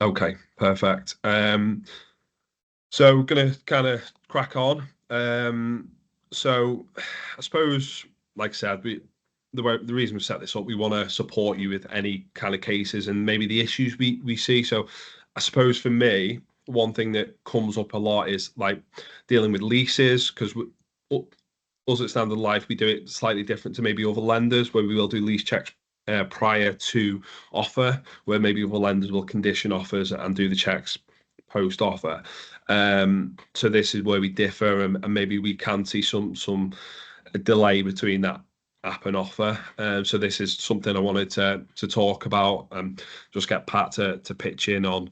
Okay, perfect. So we're gonna kind of crack on. So I suppose, like I said, the reason we set this up, we want to support you with any kind of cases and maybe the issues we see. So I suppose for me, one thing that comes up a lot is like dealing with leases because us at Standard Life, we do it slightly different to maybe other lenders where we will do lease checks prior to offer, where maybe other lenders will condition offers and do the checks post offer. So this is where we differ, and maybe we can see some delay between that app and offer. So this is something I wanted to talk about and just get Pat to pitch in on.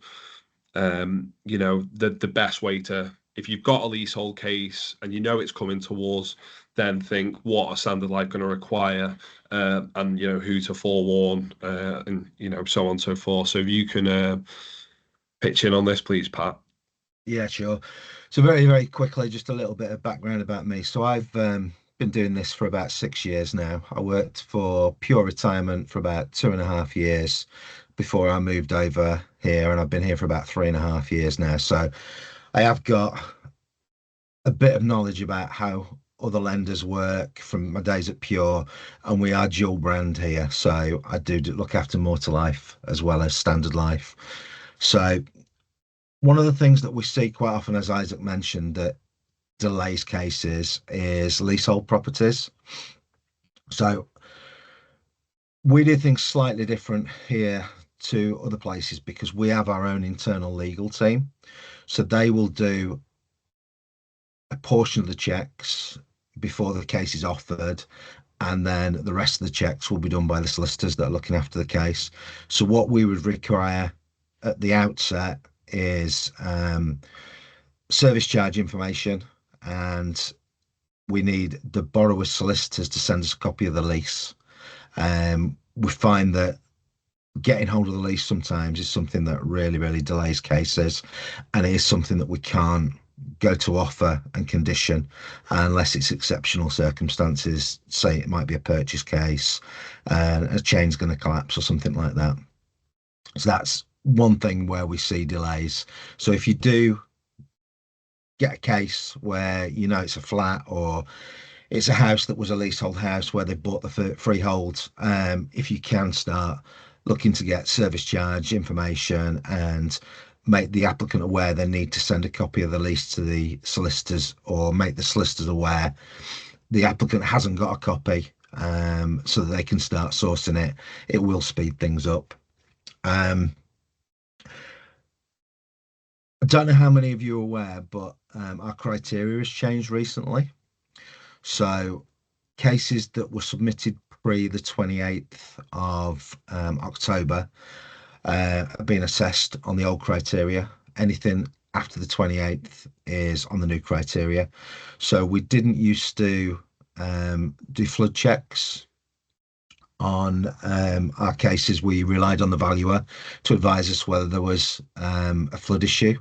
The best way to, if you've got a leasehold case and you know it's coming towards, then think what a Standard Life going to require, and who to forewarn, and so on and so forth. So if you can pitch in on this, please, Pat. Yeah, sure. So very, very quickly, just a little bit of background about me. So I've been doing this for about 6 years now. I worked for Pure Retirement for about 2.5 years before I moved over here, and I've been here for about 3.5 years now. So I have got a bit of knowledge about how other lenders work from my days at Pure, and we are dual brand here. So I do look after Motor Life as well as Standard Life. So one of the things that we see quite often, as Isaac mentioned, that delays cases is leasehold properties. So we do things slightly different here to other places because we have our own internal legal team. So they will do a portion of the checks before the case is offered, and then the rest of the checks will be done by the solicitors that are looking after the case. So what we would require at the outset is service charge information, and we need the borrower's solicitors to send us a copy of the lease. We find that getting hold of the lease sometimes is something that really, really delays cases, and it is something that we can't go to offer and condition unless it's exceptional circumstances. Say it might be a purchase case and a chain's going to collapse or something like that. So that's one thing where we see delays. So if you do get a case where it's a flat or it's a house that was a leasehold house where they bought the freehold, if you can start looking to get service charge information and make the applicant aware they need to send a copy of the lease to the solicitors, or make the solicitors aware the applicant hasn't got a copy, so that they can start sourcing it. It will speed things up. I don't know how many of you are aware, but our criteria has changed recently. So cases that were submitted pre the 28th of October have been assessed on the old criteria. Anything after the 28th is on the new criteria. So we didn't used to do flood checks on our cases. We relied on the valuer to advise us whether there was a flood issue.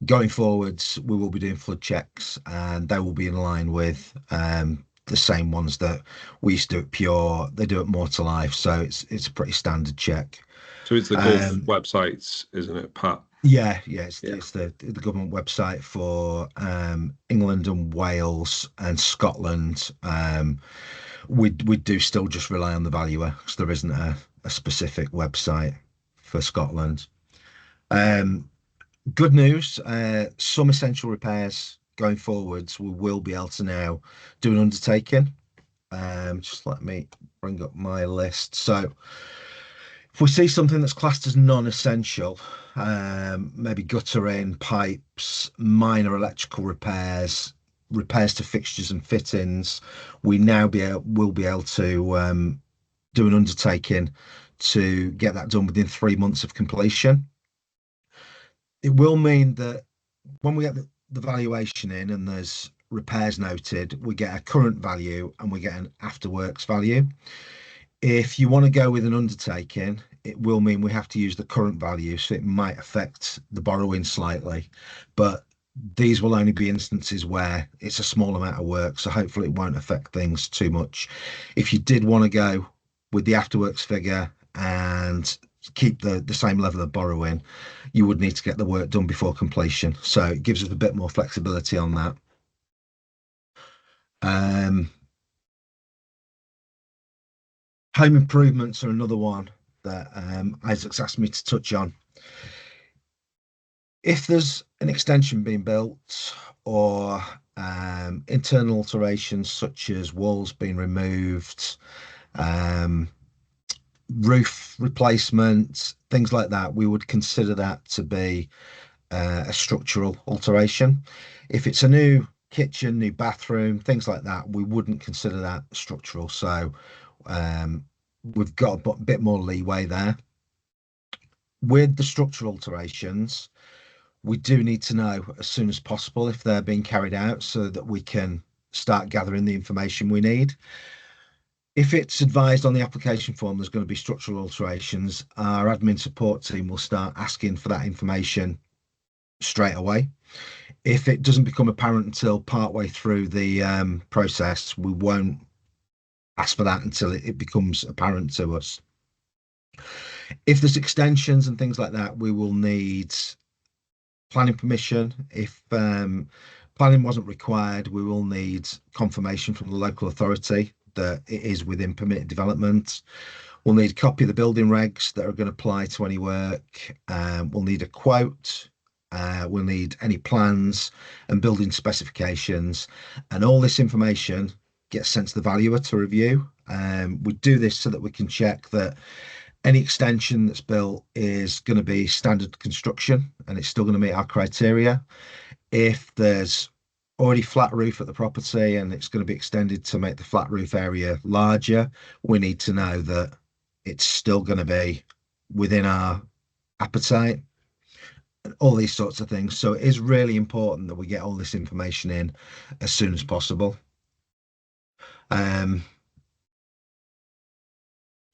Going forwards, we will be doing flood checks, and they will be in line with the same ones that we used to do at Pure. They do at Motor Life, so it's a pretty standard check. So it's the Gulf websites, isn't it, Pat? Yeah, it's the government website for England and Wales and Scotland. We do still just rely on the valuer because there isn't a specific website for Scotland. Good news, some essential repairs going forwards, we will be able to now do an undertaking. Just let me bring up my list. So if we see something that's classed as non-essential, maybe guttering, pipes, minor electrical repairs, repairs to fixtures and fittings, we now will be able to do an undertaking to get that done within 3 months of completion. It will mean that when we get the valuation in and there's repairs noted, we get a current value and we get an afterworks value. If you want to go with an undertaking, it will mean we have to use the current value, so it might affect the borrowing slightly, but these will only be instances where it's a small amount of work, so hopefully it won't affect things too much. If you did want to go with the afterworks figure and keep the same level of borrowing, you would need to get the work done before completion. So it gives us a bit more flexibility on that. Um, Home improvements are another one that Isaac's asked me to touch on. If there's an extension being built or internal alterations such as walls being removed, um, roof replacement, things like that, we would consider that to be a structural alteration. If it's a new kitchen, new bathroom, things like that, we wouldn't consider that structural. So um, we've got a bit more leeway there. With the structural alterations, we do need to know as soon as possible if they're being carried out so that we can start gathering the information we need. If it's advised on the application form there's going to be structural alterations, our admin support team will start asking for that information straight away. If it doesn't become apparent until partway through the process, we won't ask for that until it becomes apparent to us. If there's extensions and things like that, we will need planning permission. If planning wasn't required, we will need confirmation from the local authority that it is within permitted development. We'll need a copy of the building regs that are going to apply to any work. We'll need a quote. We'll need any plans and building specifications. And all this information gets sent to the valuer to review. We do this so that we can check that any extension that's built is going to be standard construction and it's still going to meet our criteria. If there's already flat roof at the property and it's going to be extended to make the flat roof area larger, we need to know that it's still going to be within our appetite, all these sorts of things. So it is really important that we get all this information in as soon as possible. Um,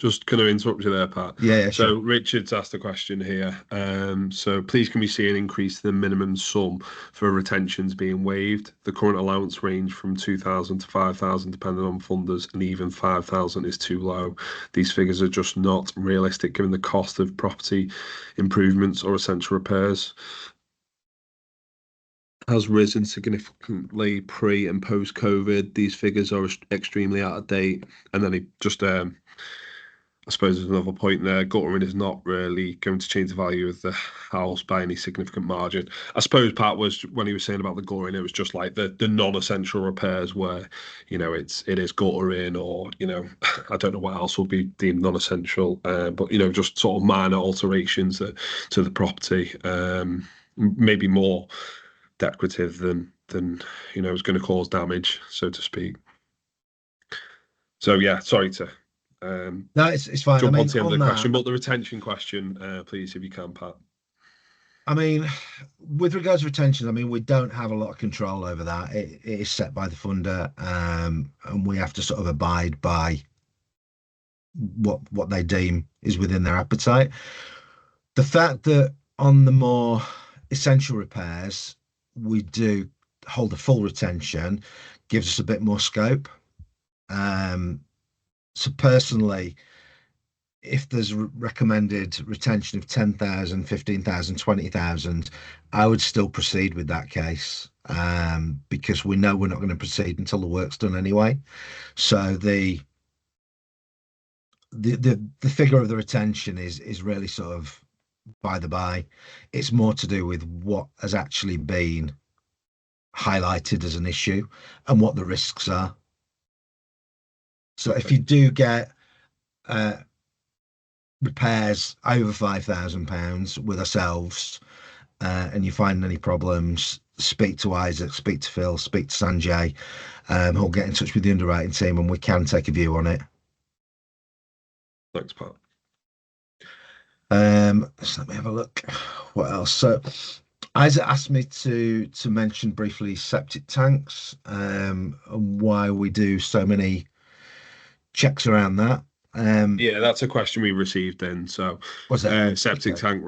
Just going to interrupt you there, Pat. yeah, So sure. Richard's asked a question here. So please can we see an increase in the minimum sum for retentions being waived? The current allowance range from 2,000 to 5,000 depending on funders, and even 5,000 is too low. These figures are just not realistic given the cost of property improvements or essential repairs has risen significantly pre and post COVID. These figures are extremely out of date. And then he just I suppose there's another point there. Guttering is not really going to change the value of the house by any significant margin. I suppose Pat was when he was saying about the guttering, it was just like the non-essential repairs where, it is guttering or, I don't know what else will be deemed non-essential, but just sort of minor alterations to the property, maybe more decorative than is going to cause damage, so to speak. So yeah, sorry to No, it's fine. I jump mean, onto the end of on the that, question, but the retention question, please, if you can, Pat. I mean, with regards to retention, I mean, we don't have a lot of control over that. It is set by the funder, and we have to sort of abide by what they deem is within their appetite. The fact that on the more essential repairs, we do hold a full retention gives us a bit more scope. Um, so personally, if there's recommended retention of 10,000, 15,000, 20,000, I would still proceed with that case because we know we're not going to proceed until the work's done anyway. So the figure of the retention is really sort of by the by. It's more to do with what has actually been highlighted as an issue and what the risks are. So if Okay. you do get uh, repairs over £5,000 with ourselves, and you find any problems, speak to Isaac, speak to Phil, speak to Sanjay, who'll get in touch with the underwriting team and we can take a view on it. Thanks, Pat. So let me have a look. What else? So Isaac asked me to mention briefly septic tanks, and why we do so many checks around that. Yeah, that's a question we received in. So, Was it? septic Okay. tank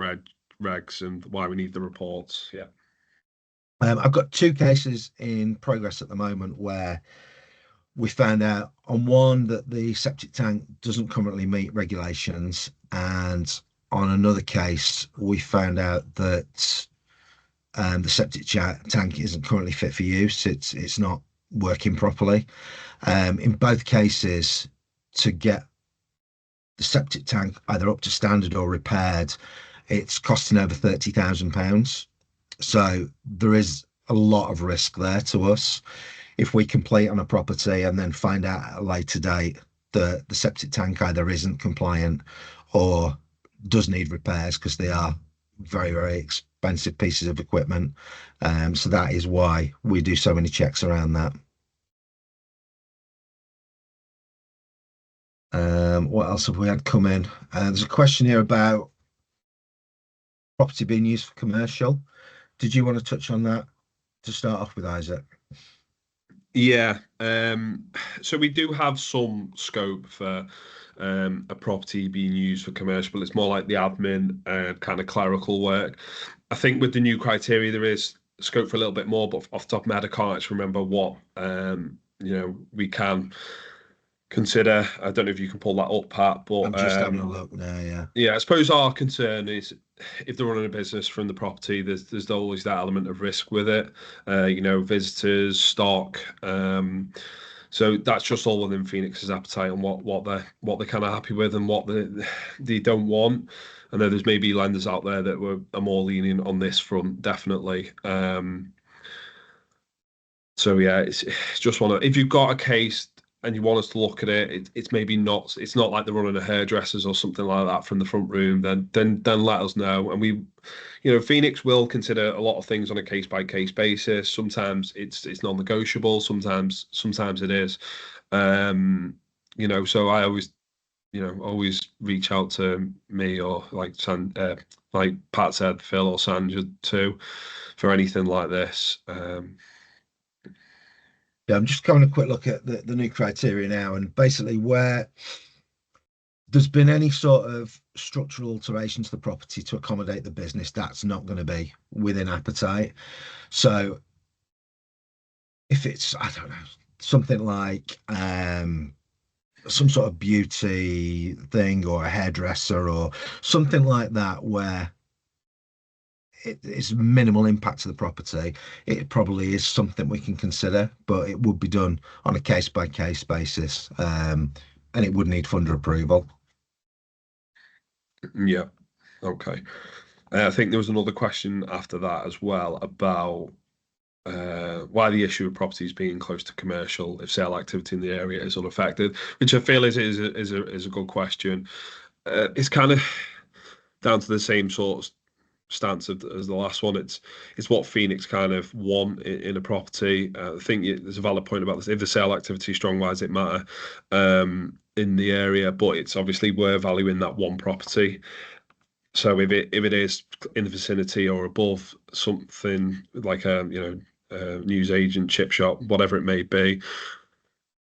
regs and why we need the reports. Yeah. I've got two cases in progress at the moment where we found out on one that the septic tank doesn't currently meet regulations, and on another case, we found out that the septic tank isn't currently fit for use. It's not working properly. In both cases, to get the septic tank either up to standard or repaired, it's costing over £30,000. So there is a lot of risk there to us. If we complete on a property and then find out at a later date that the septic tank either isn't compliant or does need repairs, because they are very, very expensive pieces of equipment. So that is why we do so many checks around that. What else have we had come in? There's a question here about property being used for commercial. Did you want to touch on that to start off with, Isaac? Yeah. So we do have some scope for a property being used for commercial, but it's more like the admin and kind of clerical work. I think with the new criteria, there is scope for a little bit more, but off the top of my head, I can't actually remember what we can consider. I don't know if you can pull that up, Pat, but I'm just having a look now, yeah. yeah, I suppose our concern is if they're running a business from the property, there's always that element of risk with it. Visitors, stock. So that's just all within Phoenix's appetite and what they're kind of happy with and what they don't want. I know there's maybe lenders out there that are more lenient on this front, definitely. So yeah, it's just one of if you've got a case and you want us to look at it, it's maybe not it's not like they're running a hairdressers or something like that from the front room. Then let us know, and Phoenix will consider a lot of things on a case by case basis. Sometimes it's non-negotiable. Sometimes it is. So I always reach out to me or like Pat said, Phil or Sandra too, for anything like this. Yeah, I'm just having a quick look at the new criteria now, and basically where there's been any sort of structural alteration to the property to accommodate the business, that's not going to be within appetite. So if it's, I don't know, something like some sort of beauty thing or a hairdresser or something like that, where it's minimal impact to the property, it probably is something we can consider, but it would be done on a case by case basis, and it would need funder approval. Yeah. Okay. I think there was another question after that as well about why the issue of properties being close to commercial if sale activity in the area is unaffected, which I feel is a good question. It's kind of down to the same sort of stance as the last one. It's what Phoenix kind of want in a property. I think there's a valid point about this. If the sale activity is strong, why does it matter in the area? But it's obviously we're valuing that one property. So if it is in the vicinity or above something like a news agent, chip shop, whatever it may be,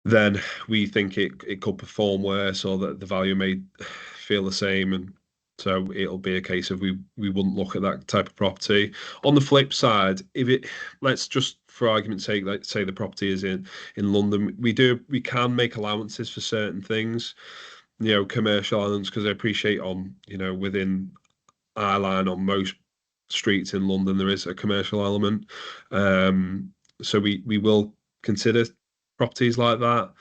then we think it could perform worse or that the value may feel the same. And so it'll be a case of we wouldn't look at that type of property. On the flip side, if it let's just for argument's sake, like say the property is in London, we can make allowances for certain things, commercial islands, because I appreciate within our line on most streets in London there is a commercial element. So we will consider properties like that.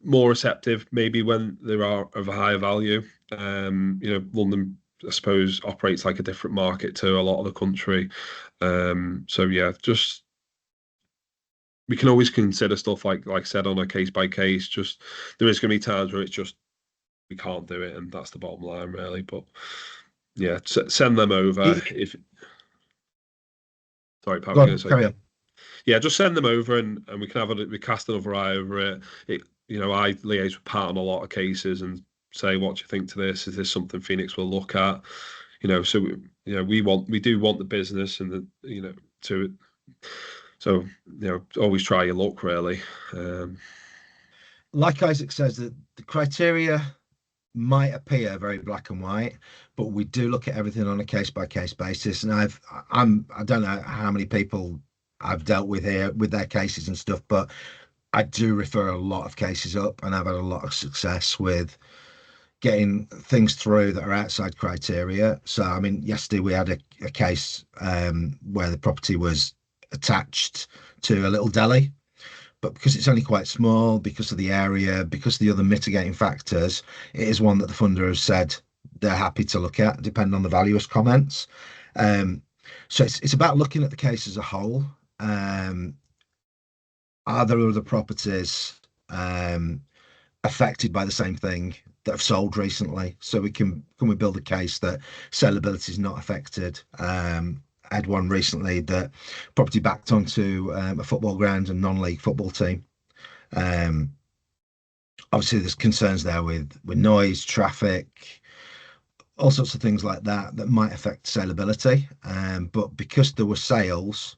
More receptive maybe when they are of a higher value. London, I suppose, operates like a different market to a lot of the country. So yeah, just we can always consider stuff like I said on a case by case. Just there is going to be times where it's just we can't do it, and that's the bottom line really. But yeah, send them over if. Sorry, Pat, Go we're going on, to say. carry on. Yeah, just send them over and we can we cast another eye over it. I liaise with Pat on a lot of cases and say, what do you think to this? Is this something Phoenix will look at? So we do want the business and to so always try your luck really. Like Isaac says, that the criteria might appear very black and white, but we do look at everything on a case by case basis. And I don't know how many people I've dealt with here with their cases and stuff, but I do refer a lot of cases up, and I've had a lot of success with getting things through that are outside criteria. So, I mean, yesterday we had a case where the property was attached to a little deli, but because it's only quite small, because of the area, because of the other mitigating factors, it is one that the funder has said they're happy to look at, depending on the valuer's comments. Um, so it's about looking at the case as a whole. Um, are there other properties affected by the same thing that have sold recently? So we build a case that sellability is not affected? I had one recently that property backed onto a football ground and non-league football team. Um, Obviously, there's concerns there with noise, traffic, all sorts of things like that that might affect saleability. But because there were sales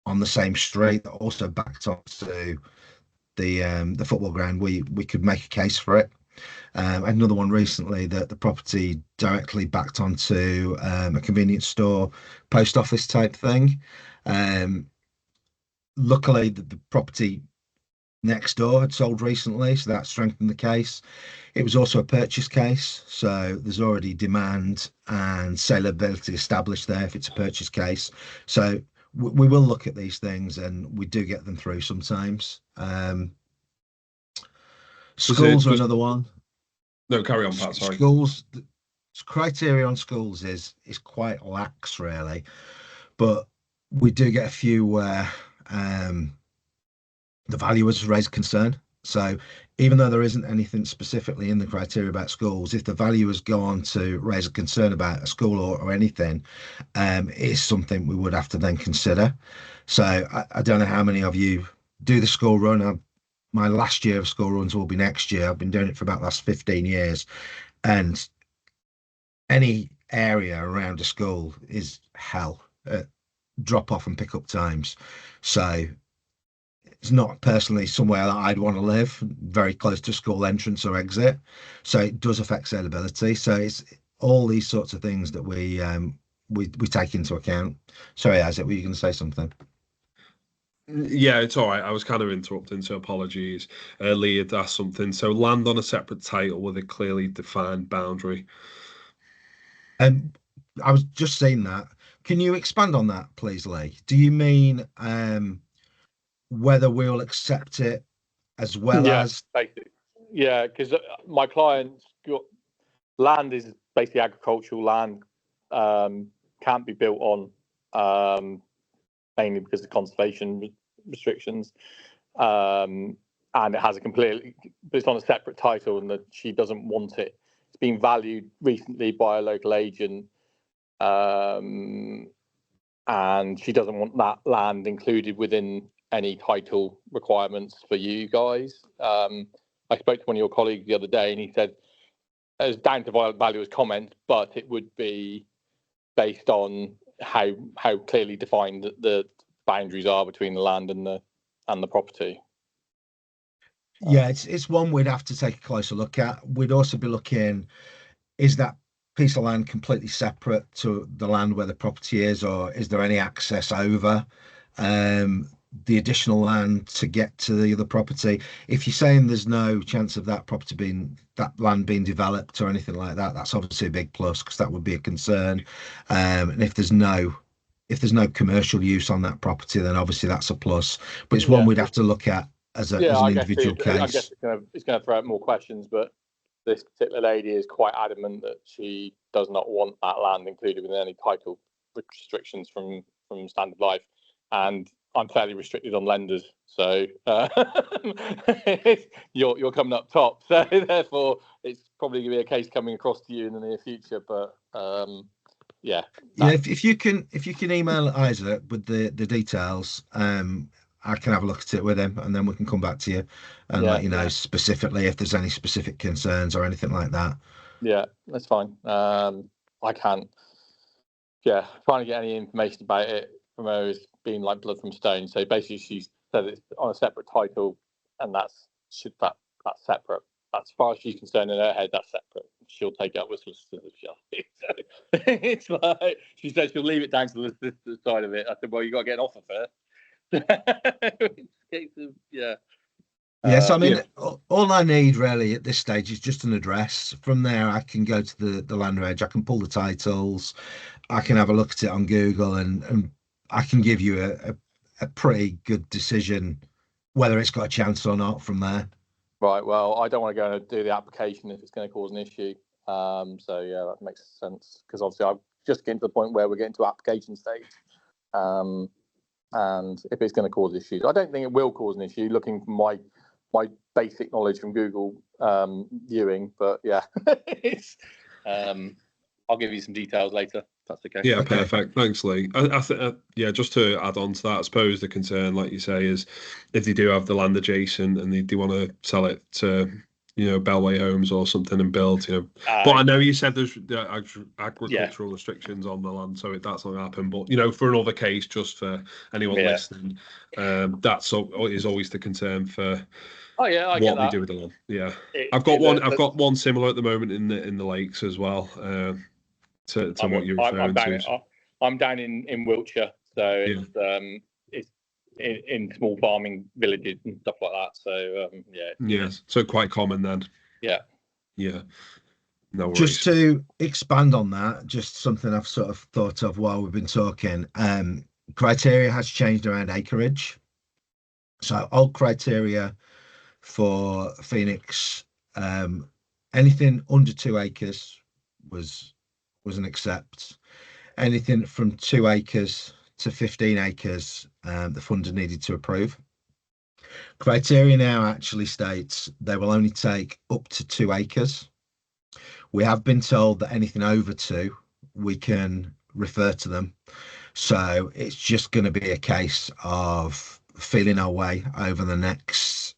on the same street that also backed onto the football ground, we could make a case for it. Another one recently that the property directly backed onto a convenience store, post office type thing. Um, Luckily, the property next door had sold recently, so that strengthened the case. It was also a purchase case, so there's already demand and saleability established there if it's a purchase case. So we will look at these things, and we do get them through sometimes. Was it Schools are just another one. no? Carry on, Pat. Sorry. Schools, the criteria on schools is quite lax, really, but we do get a few where the valuers raise concern. So even though there isn't anything specifically in the criteria about schools, if the valuers go on to raise a concern about a school or anything, it is something we would have to then consider. So I don't know how many of you do the school run. My last year of school runs will be next year. I've been doing it for about the last 15 years. And any area around a school is hell at drop off and pick up times. So it's not personally somewhere that I'd want to live, very close to school entrance or exit. So it does affect saleability. So it's all these sorts of things that we take into account. Sorry, Isaac, were you going to say something? Yeah, it's all right. I was kind of interrupting, so apologies. Lee had asked something. So land on a separate title with a clearly defined boundary. Um, I was just saying that. Can you expand on that, please, Lee? Do you mean whether we'll accept it as well Yeah, as? basically. Yeah, because my client's got land is basically agricultural land, can't be built on, mainly because of conservation restrictions, and it has a completely, but it's on a separate title, and that she doesn't want it. It's been valued recently by a local agent, and she doesn't want that land included within any title requirements for you guys. I spoke to one of your colleagues the other day, and he said it was down to valuer's comment, but it would be based on how clearly defined the boundaries are between the land and the property. Yeah, it's one we'd have to take a closer look at. We'd also be looking, is that piece of land completely separate to the land where the property is, or is there any access over um, the additional land to get to the other property? If you're saying there's no chance of that land being developed or anything like that, that's obviously a big plus because that would be a concern. And if there's no commercial use on that property, then obviously that's a plus. But it's one Yeah, we'd have to look at as yeah. an I guess individual case. it's going to throw out more questions, but this particular lady is quite adamant that she does not want that land included within any title restrictions from Standard Life, and I'm fairly restricted on lenders, so you're coming up top, so therefore it's probably going to be a case coming across to you in the near future. But yeah, Yeah, if you can email Isaac with the details, I can have a look at it with him, and then we can come back to you and yeah, let you know specifically if there's any specific concerns or anything like that. yeah, that's fine. I can't. Yeah, trying to get any information about it from her has been like blood from stone. So basically, she said it's on a separate title, and that's separate. As far as she's concerned in her head, that's separate. She'll take it up with solicitors if she has. So it's like she said she'll leave it down to the solicitor side of it. I said, well, you got to get an offer first. It's a case of, yeah. Yes, I mean, Yeah, all I need really at this stage is just an address. From there, I can go to the land reg, I can pull the titles, I can have a look at it on Google, and I can give you a pretty good decision whether it's got a chance or not from there. Right. Well, I don't want to go and do the application if it's going to cause an issue. So yeah, that makes sense because obviously I'm just getting to the point where we're getting to application stage. Um, and if it's going to cause issues, I don't think it will cause an issue. Looking from my basic knowledge from Google viewing, but yeah, it's, I'll give you some details later. If that's okay. yeah, Okay. perfect. Thanks, Lee. I think, yeah, just to add on to that, I suppose the concern, like you say, is if they do have the land adjacent and they want to sell it to, Bellway Homes or something and build, But I know you said there's Yeah, agricultural restrictions on the land, so that's not going to happen. But for another case, just for anyone yeah. listening, is always the concern for Oh yeah, I get what they that. do with the land. Yeah, I've got one. I've got one similar at the moment in the lakes as well. To what you're I'm referring down. to. I'm down in Wiltshire, so Yeah. it's in small farming villages and stuff like that. So Yes. So quite common then. yeah. Yeah. No Just worries. to expand on that, just something I've sort of thought of while we've been talking. Criteria has changed around acreage. So old criteria for Phoenix, um, anything under 2 acres was an accept. Anything from 2 acres to 15 acres, the funder needed to approve. Criteria now actually states they will only take up to 2 acres. We have been told that anything over two, we can refer to them. So it's just going to be a case of feeling our way over the next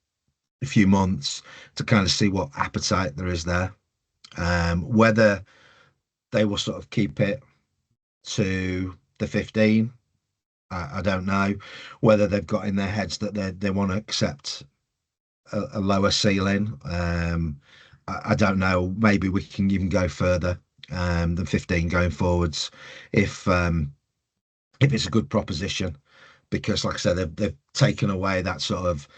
few months to kind of see what appetite there is there. Whether they will sort of keep it to the 15, I don't know. Whether they've got in their heads that they want to accept a lower ceiling, I don't know. Maybe we can even go further than 15 going forwards if it's a good proposition. Because, like I said, they've taken away that sort of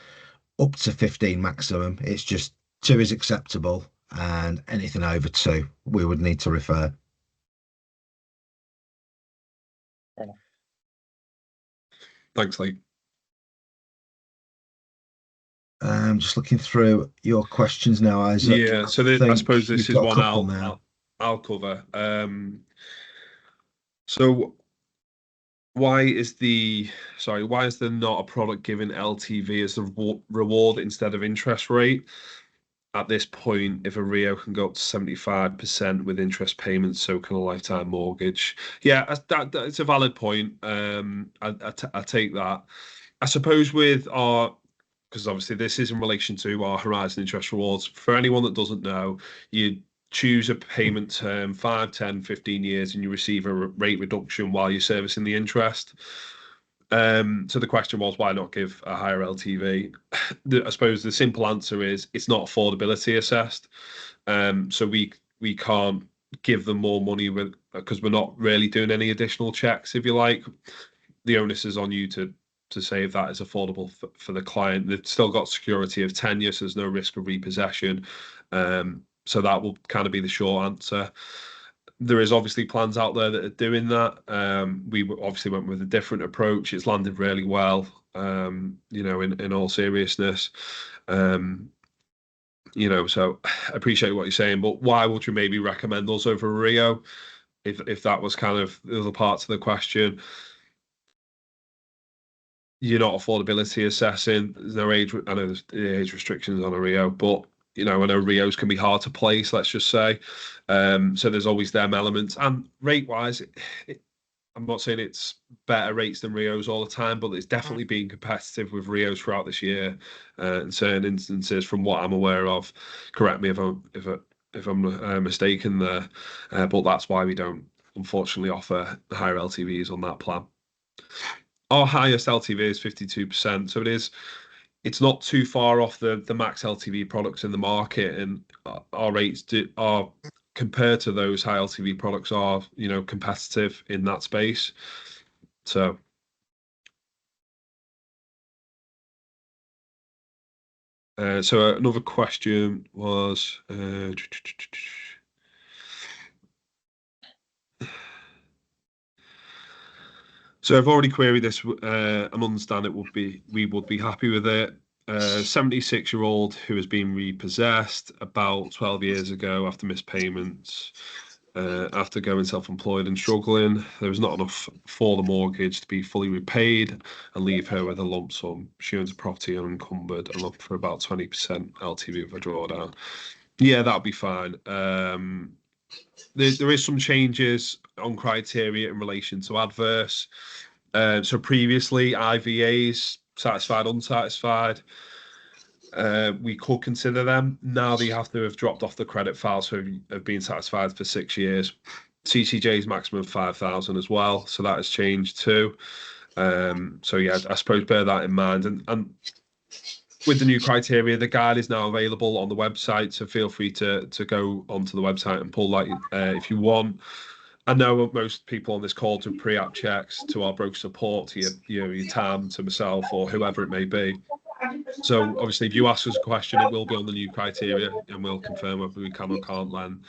up to 15 maximum. It's just two is acceptable, and anything over two, we would need to refer. Thanks, Lee. Just looking through your questions now, Isaac. Yeah. I So I suppose think this you've is got a one couple now. I'll cover. So why is there not a product given LTV as the reward instead of interest rate? At this point, if a Rio can go up to 75% with interest payments, so can a lifetime mortgage. Yeah, it's a valid point. I take that. I suppose because obviously this is in relation to our Horizon interest rewards. For anyone that doesn't know, you choose a payment term, 5, 10, 15 years, and you receive a rate reduction while you're servicing the interest. So the question was, why not give a higher LTV? I suppose the simple answer is it's not affordability assessed. So we can't give them more money because we're not really doing any additional checks, if you like. The onus is on you to say if that is affordable for the client. They've still got security of tenure, so there's no risk of repossession. So that will kind of be the short answer. There is obviously plans out there that are doing that. We obviously went with a different approach. It's landed really well, in all seriousness. So I appreciate what you're saying, but why would you maybe recommend us over Rio if that was kind of the other parts of the question? You're not affordability assessing. There's no age. I know there's the age restrictions on a Rio, but I know Rios can be hard to place. Let's just say. So there's always them elements. And rate wise, I'm not saying it's better rates than Rios all the time, but it's definitely been competitive with Rios throughout this year. In certain instances, from what I'm aware of, correct me if I'm mistaken there, but that's why we don't unfortunately offer higher LTVs on that plan. Our highest LTV is 52%, so it's not too far off the max LTV products in the market, and our rates are compared to those high LTV products are competitive in that space. So So another question was, so I've already queried this and understand we would be happy with it. 76-year-old who has been repossessed about 12 years ago after missed payments. After going self-employed and struggling, there was not enough for the mortgage to be fully repaid and leave her with a lump sum. She owns a property unencumbered and looked for about 20% LTV with a drawdown. Yeah, that'll be fine. There is some changes on criteria in relation to adverse. So previously, IVAs, satisfied, unsatisfied, we could consider them. Now they have to have dropped off the credit file, so have been satisfied for 6 years. CCJ's maximum 5,000 as well, so that has changed too. So yeah, I suppose bear that in mind. And with the new criteria, the guide is now available on the website, so feel free to go onto the website and pull that if you want. I know most people on this call do pre-app checks to our broker support, to your TAM, to myself, or whoever it may be. So obviously, if you ask us a question, it will be on the new criteria, and we'll confirm whether we can or can't lend.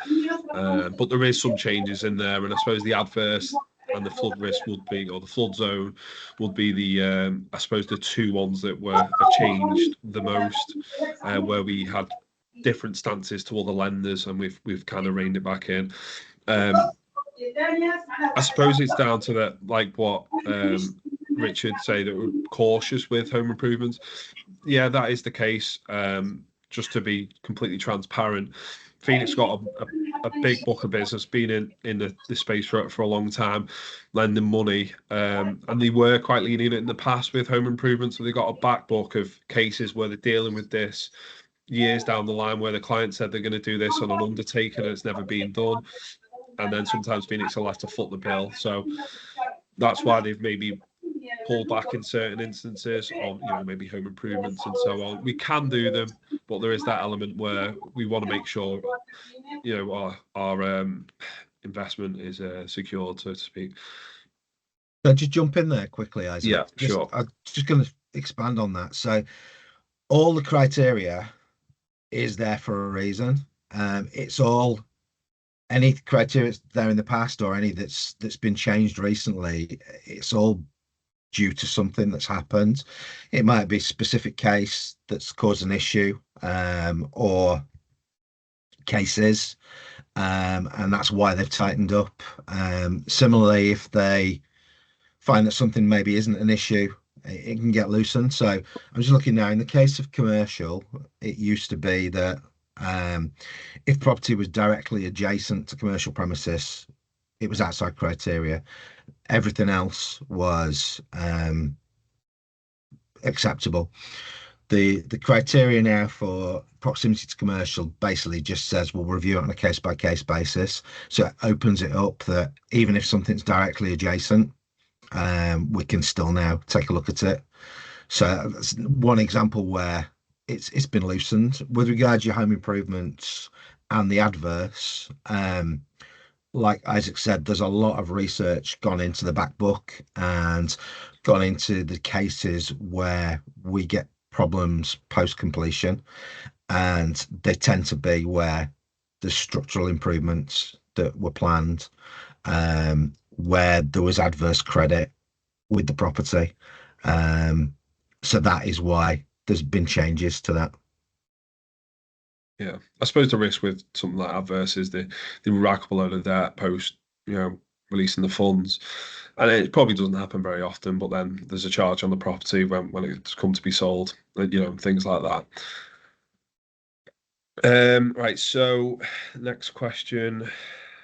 But there is some changes in there, and I suppose the adverse and the flood risk would be, or the flood zone would be I suppose the two ones that have changed the most, where we had different stances to other lenders, and we've kind of reined it back in. I suppose it's down to that, like what Richard say, that we're cautious with home improvements. Yeah, that is the case. Just to be completely transparent, Phoenix got a big book of business, been in the space for a long time, lending money, and they were quite lenient in the past with home improvements. So they got a back book of cases where they're dealing with this years down the line, where the client said they're going to do this on an undertaking and it's never been done. And then sometimes Phoenix will have to foot the bill. So that's why they've maybe pulled back in certain instances of, maybe home improvements and so on. We can do them, but there is that element where we want to make sure, our investment is secured, so to speak. I'll just jump in there quickly, Isaac. Yeah, sure. I'm just going to expand on that. So all the criteria is there for a reason. It's all any criteria that's there in the past or any that's been changed recently. It's all due to something that's happened. It might be a specific case that's caused an issue, or cases, and that's why they've tightened up. Similarly, if they find that something maybe isn't an issue, it can get loosened. So I'm just looking now. In the case of commercial, it used to be that if property was directly adjacent to commercial premises, it was outside criteria. Everything else was acceptable. The criteria now for proximity to commercial basically just says we'll review it on a case by case basis. So it opens it up that even if something's directly adjacent, we can still now take a look at it. So that's one example where it's been loosened. With regard to your home improvements and the adverse, like Isaac said, there's a lot of research gone into the back book and gone into the cases where we get problems post completion, and they tend to be where the structural improvements that were planned, where there was adverse credit with the property. So that is why there's been changes to that. Yeah, I suppose the risk with something like adverse is the rack up a load of debt post, releasing the funds, and it probably doesn't happen very often. But then there's a charge on the property when it's come to be sold, things like that. Right. So next question.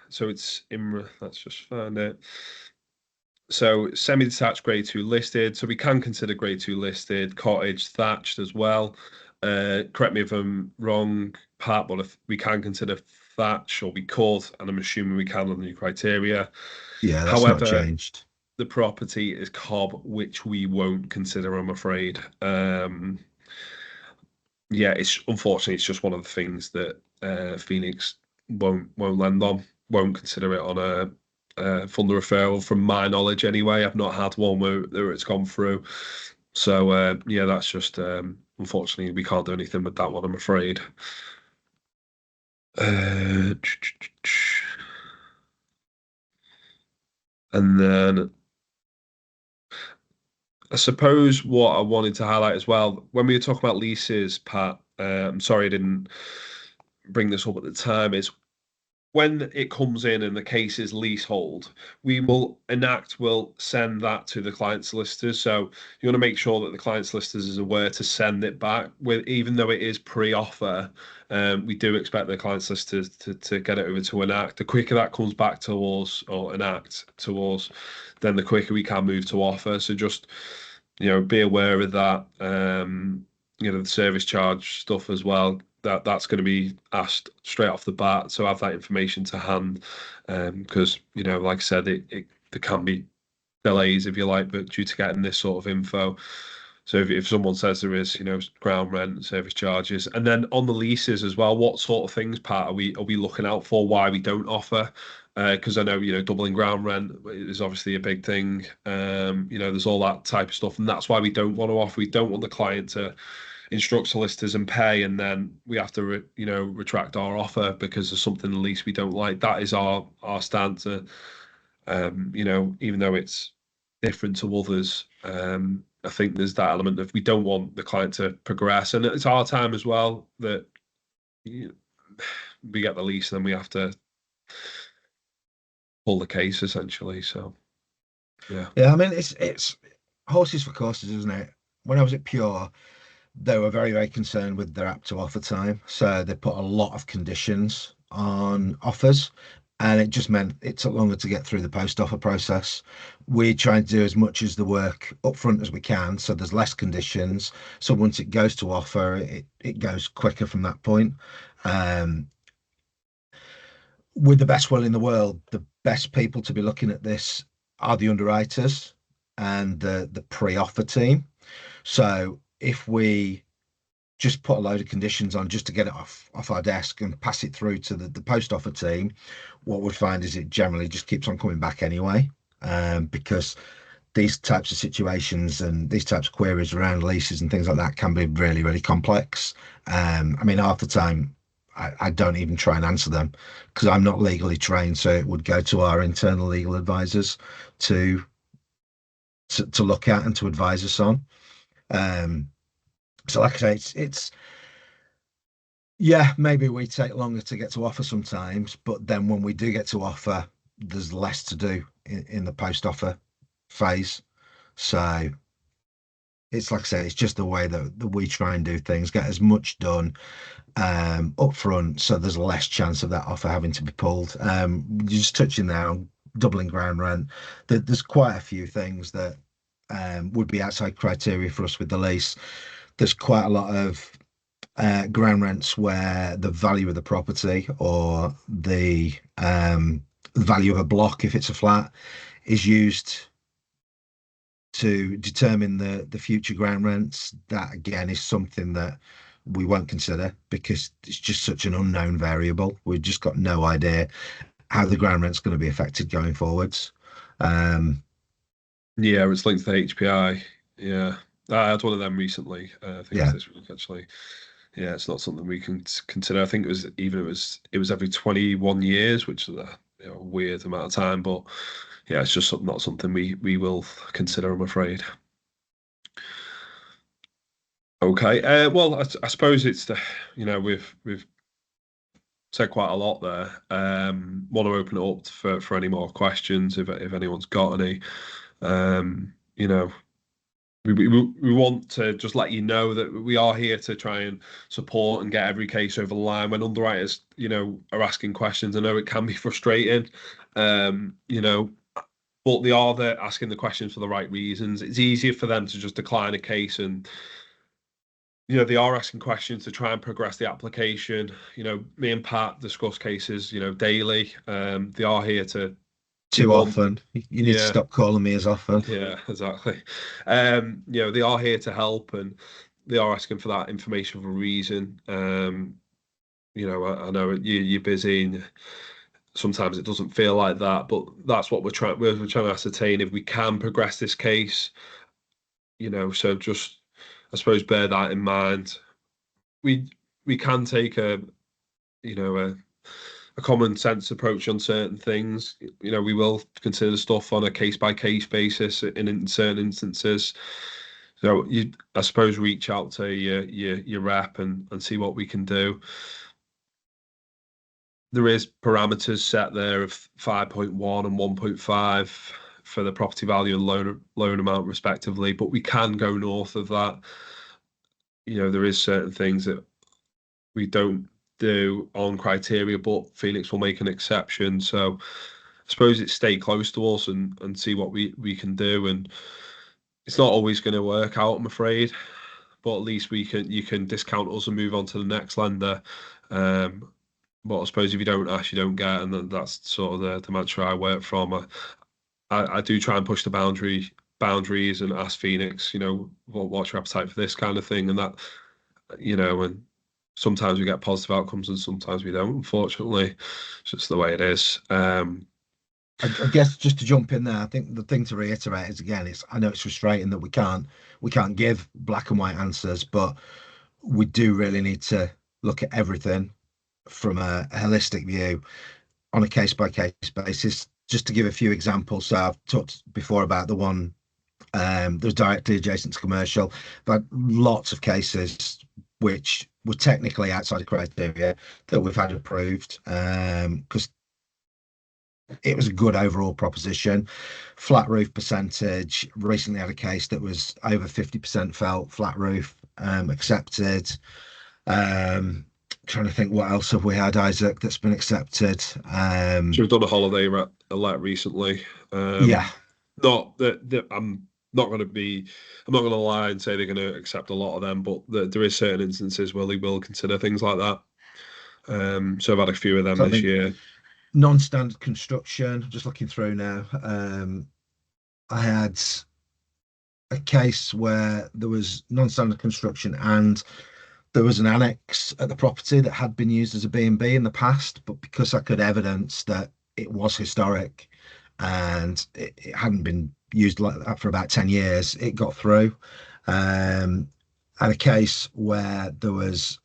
So it's Imra. Let's just find it. So semi-detached grade 2 listed. So we can consider grade 2 listed, cottage, thatched as well. Correct me if I'm wrong, Pat, but if we can consider thatch, or we could, and I'm assuming we can on the new criteria. Yeah, that's However, not changed. The property is cob, which we won't consider, I'm afraid. Yeah, unfortunately it's just one of the things that Phoenix won't lend on, won't consider it on a funder referral, from my knowledge anyway. I've not had one where it's gone through. So yeah, that's just unfortunately, we can't do anything with that one, I'm afraid. Uh, and then I suppose what I wanted to highlight as well, when we were talking about leases, Pat, I'm sorry I didn't bring this up at the time, is when it comes in and the case is leasehold, we'll send that to the client solicitors. So you want to make sure that the client solicitors is aware to send it back with, even though it is pre-offer, we do expect the client solicitors to get it over to enact. The quicker that comes back to us or enact to us, then the quicker we can move to offer. So just, be aware of that. The service charge stuff as well. That's going to be asked straight off the bat. So have that information to hand, because like I said, there can be delays if you like, but due to getting this sort of info. So if someone says there is, ground rent, service charges, and then on the leases as well, what sort of things, Pat, are we looking out for? Why we don't offer? Because I know, doubling ground rent is obviously a big thing. There's all that type of stuff, and that's why we don't want to offer. We don't want the client to instruct solicitors and pay, and then we have to, retract our offer because there's something in the lease we don't like. That is our stance. Even though it's different to others, I think there's that element of we don't want the client to progress, and it's our time as well that we get the lease, and then we have to pull the case essentially. So yeah. Yeah, I mean it's horses for courses, isn't it? When I was at Pure, they were very, very concerned with their app to offer time. So they put a lot of conditions on offers, and it just meant it took longer to get through the post offer process. We try and do as much as the work upfront as we can, so there's less conditions. So once it goes to offer, it goes quicker from that point. Um, with the best will in the world, the best people to be looking at this are the underwriters and the pre-offer team. So if we just put a load of conditions on just to get it off our desk and pass it through to the post offer team, what we find is it generally just keeps on coming back anyway, because these types of situations and these types of queries around leases and things like that can be really, really complex. I mean, half the time I don't even try and answer them because I'm not legally trained, so it would go to our internal legal advisors to to look at and to advise us on. Um, so, like I say, it's yeah, maybe we take longer to get to offer sometimes, but then when we do get to offer, there's less to do in the post offer phase. So it's like I say, it's just the way that we try and do things, get as much done up front, so there's less chance of that offer having to be pulled. You're just touching there on doubling ground rent. There's quite a few things that would be outside criteria for us with the lease. There's quite a lot of ground rents where the value of the property or the value of a block, if it's a flat, is used to determine the future ground rents. That again is something that we won't consider because it's just such an unknown variable. We've just got no idea how the ground rent's going to be affected going forwards. Yeah, it's linked to the HPI. Yeah. I had one of them recently. I think it was Yeah, this week actually. Yeah, it's not something we can consider. I think it was every 21 years, which is a weird amount of time, but yeah, it's just not something we will consider, I'm afraid. Okay. Well, I suppose it's we've said quite a lot there. Want to open it up for any more questions if anyone's got any. Um, you know, we want to just let you know that we are here to try and support and get every case over the line. When underwriters, are asking questions, I know it can be frustrating, um, you know, but they are there asking the questions for the right reasons. It's easier for them to just decline a case and, they are asking questions to try and progress the application. Me and Pat discuss cases, daily. They are here to too one, often. You need to yeah, stop calling me as often. yeah, exactly. They are here to help and they are asking for that information for a reason. I know you're busy and sometimes it doesn't feel like that, but that's what we're trying to ascertain if we can progress this case. So just I suppose bear that in mind. We can take a common sense approach on certain things. We will consider stuff on a case by case basis in certain instances. So I suppose, reach out to your rep and see what we can do. There is parameters set there of 5.1 and 1.5 for the property value and loan amount respectively, but we can go north of that. There is certain things that we don't do on criteria, but Phoenix will make an exception. So I suppose it's stay close to us and see what we can do. And it's not always going to work out, I'm afraid, but at least you can discount us and move on to the next lender. But I suppose if you don't ask, you don't get, and that's sort of the mantra I work from. I do try and push the boundaries and ask Phoenix, what's your appetite for this kind of thing, and that, and sometimes we get positive outcomes and sometimes we don't, unfortunately. It's just the way it is. I guess just to jump in there, I think the thing to reiterate is, again, I know it's frustrating that we can't give black and white answers, but we do really need to look at everything from a holistic view on a case by case basis. Just to give a few examples, so I've talked before about the one that was directly adjacent to commercial, but lots of cases which were technically outside of criteria that we've had approved because it was a good overall proposition. Flat roof percentage. Recently had a case that was over 50% felt flat roof accepted. Trying to think what else have we had, Isaac, that's been accepted. So we've done a holiday let recently. Yeah. Not that I'm not going to lie and say they're going to accept a lot of them, but there is certain instances where they will consider things like that. So I've had a few of them So I this think year. non-standard construction, just looking through now. I had a case where there was non-standard construction and there was an annex at the property that had been used as a B&B in the past, but because I could evidence that it was historic and it hadn't been used like that for about 10 years, it got through. And a case where there was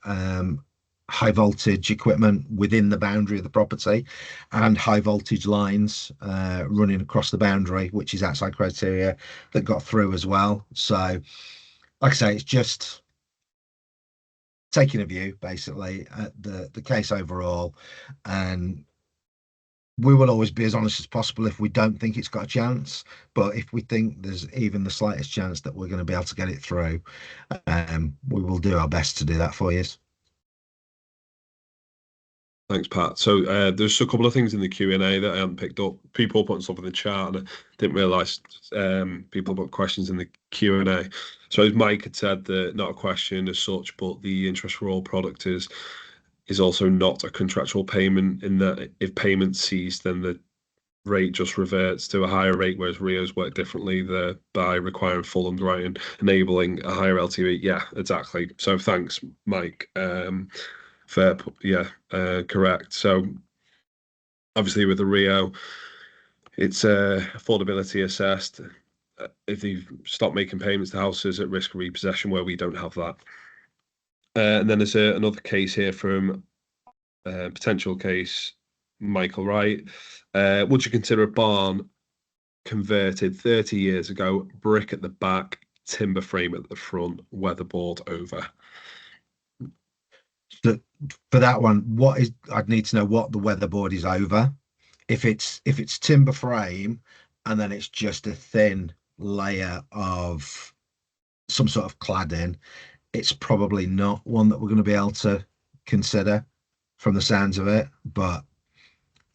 high voltage equipment within the boundary of the property and high voltage lines running across the boundary, which is outside criteria, that got through as well. So, like I say, it's just taking a view basically at the case overall, and we will always be as honest as possible if we don't think it's got a chance. But if we think there's even the slightest chance that we're going to be able to get it through, we will do our best to do that for you. Thanks, Pat. So there's a couple of things in the Q&A that I haven't picked up. People putting stuff in the chat, and I didn't realise people put questions in the Q&A. So as Mike had said, not a question as such, but the interest for all product is also not a contractual payment, in that if payment ceased, then the rate just reverts to a higher rate, whereas Rio's work differently by requiring full underwriting, enabling a higher LTV. Yeah, exactly. So thanks, Mike. Fair, yeah, correct. So obviously with the Rio, it's affordability assessed. If they stop making payments, the house is at risk of repossession, where we don't have that. And then there's another case here from potential case Michael Wright. Would you consider a barn converted 30 years ago, brick at the back, timber frame at the front, weatherboard over? So for that one, I'd need to know what the weatherboard is over. If it's timber frame and then it's just a thin layer of some sort of cladding, it's probably not one that we're going to be able to consider from the sounds of it. But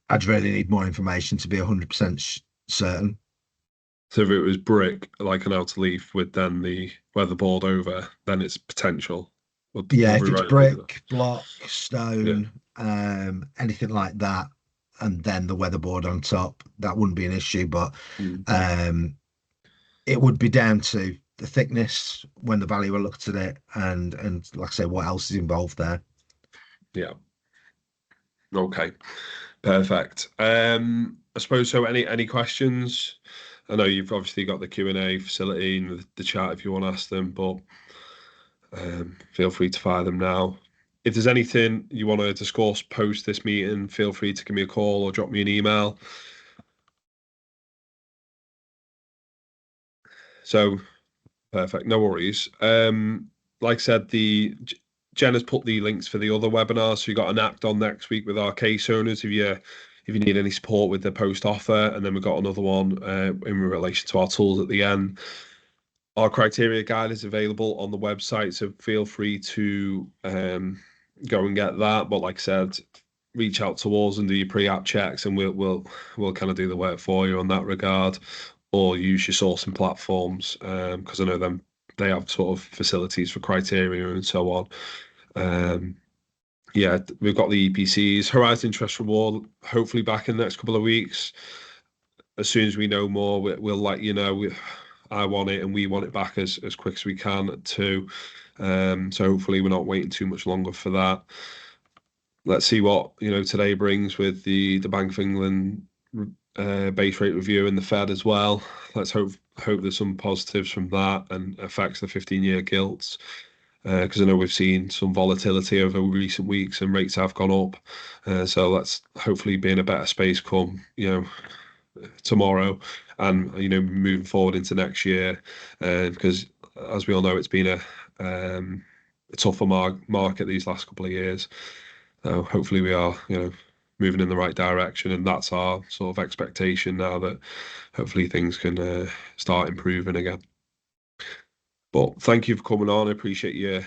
I'd really need more information to be 100% certain. So if it was brick, like an outer leaf, with then the weatherboard over, then it's potential. Yeah, Would if we it's write it? brick, block, stone, anything like that, and then the weatherboard on top, that wouldn't be an issue. But it would be down to the thickness when the valuer looked at it, and like I say, what else is involved there. Yeah. Okay. Perfect. I suppose so. Any questions? I know you've obviously got the Q&A facility in the chat if you want to ask them, but feel free to fire them now. If there's anything you want to discuss post this meeting, feel free to give me a call or drop me an email. So perfect, no worries. Like I said, Jen has put the links for the other webinars. So you got an act on next week with our case owners if you need any support with the post offer, and then we've got another one in relation to our tools at the end. Our criteria guide is available on the website, so feel free to go and get that. But like I said, reach out to us and do your pre-app checks, and we'll kind of do the work for you on that regard, or use your sourcing platforms because I know they have sort of facilities for criteria and so on. Yeah, we've got the EPCs, Horizon Interest Reward, hopefully back in the next couple of weeks. As soon as we know more, we'll let you know. I want it, and we want it back as quick as we can too. So hopefully we're not waiting too much longer for that. Let's see what today brings with the Bank of England base rate review and the Fed as well. Let's hope there's some positives from that and affects the 15-year gilts. Because I know we've seen some volatility over recent weeks and rates have gone up. So let's hopefully be in a better space come tomorrow and moving forward into next year, because as we all know, it's been a tougher market these last couple of years. So hopefully we are moving in the right direction, and that's our sort of expectation now, that hopefully things can start improving again. But thank you for coming on. I appreciate you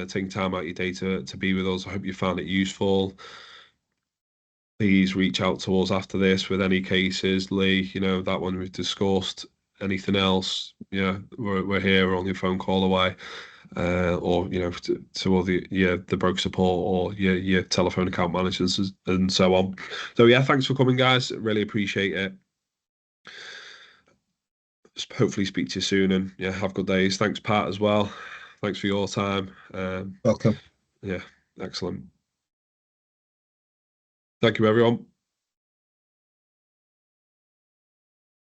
taking time out of your day to be with us. I hope you found it useful. Please reach out to us after this with any cases. Lee, that one we've discussed. Anything else, we're here. We're only a phone call away. Or to all the broker support or your telephone account managers and so on. So yeah, thanks for coming, guys. Really appreciate it. Hopefully speak to you soon, and yeah, have good days. Thanks, Pat, as well. Thanks for your time. Welcome. Yeah, excellent. Thank you, everyone.